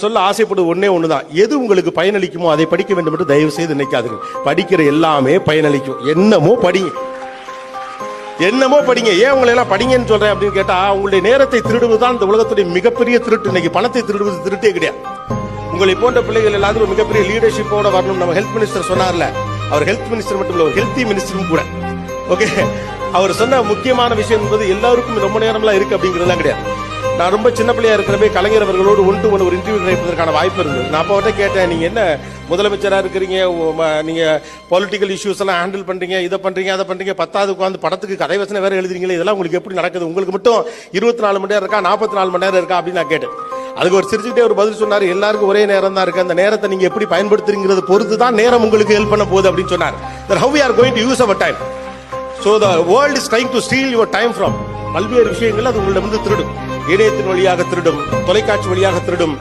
சொல்ல ஆசைப்படுவது ஒன்னே ஒண்ணுதான், எது உங்களுக்கு பயனளிக்குமோ அதை படிக்க வேண்டும் என்று தயவு செய்து நினைக்காதீர்கள். படிக்கிற எல்லாமே பயனளிக்கும். என்னமோ படிங்க, என்னமோ படிங்க. ஏன் உங்களை எல்லாம் படிங்கன்னு சொல்றேன் அப்படின்னு கேட்டா, உங்களுடைய நேரத்தை திருடுவதுதான் இந்த உலகத்துடைய மிகப்பெரிய திருட்டு. இன்னைக்கு பணத்தை திருடுவது திருட்டே கிடையாது. உங்களை போன்ற பிள்ளைகள் எல்லாத்துக்கும் மிகப்பெரிய லீடர்ஷிப்போட வரணும். நம்ம ஹெல்த் மினிஸ்டர் சொன்னார்ல, அவர் ஹெல்த் மினிஸ்டர் மட்டும் இல்ல, ஒரு ஹெல்த்தி மினிஸ்டரும் கூட. ஓகே, அவர் சொன்ன முக்கியமான விஷயம் என்பது எல்லாருக்கும் ரொம்ப நேரம்லாம் இருக்கு அப்படிங்கிறதுலாம் கிடையாது. நான் ரொம்ப சின்ன பிள்ளையா இருக்கிறப்ப கலைஞர் அவர்களோடு ஒரு இன்டர்வியூ கிடைப்பதற்கான வாய்ப்பு இருந்தது. நான் அப்போ அவர்கிட்ட கேட்டேன், நீங்க என்ன முதலமைச்சரா இருக்கிறீங்க, நீங்க பொலிட்டிக்கல் இஷ்யூஸ் எல்லாம் ஹேண்டில் பண்றீங்க, இதை பண்றீங்க அதை பண்றீங்க, 10வது உட்காந்து படத்துக்கு கதை வசனம் வேற எழுதுறீங்களே, இதெல்லாம் உங்களுக்கு எப்படி நடக்குது? உங்களுக்கு மட்டும் 24 மணி நேரம் இருக்கா, 44 மணி நேரம் இருக்கா அப்படின்னு நான் கேட்டேன். அதுக்கு ஒரு சிரிச்சுக்கிட்டே ஒரு பதில் சொன்னார், எல்லாருக்கும் ஒரே நேரம் தான் இருக்கு, அந்த நேரத்தை நீங்க எப்படி பயன்படுத்துறீங்கிறது பொறுத்து தான் நேரம் உங்களுக்கு ஹெல்ப் பண்ண போகுது அப்படின்னு சொன்னார். How we are going to use our time. So the world is trying to steal your time from பல்வேறு விஷயங்கள் அது உங்களிடம் திருடும். இணையத்தின் வழியாக திருடும், தொலைக்காட்சி வழியாக திருடும்,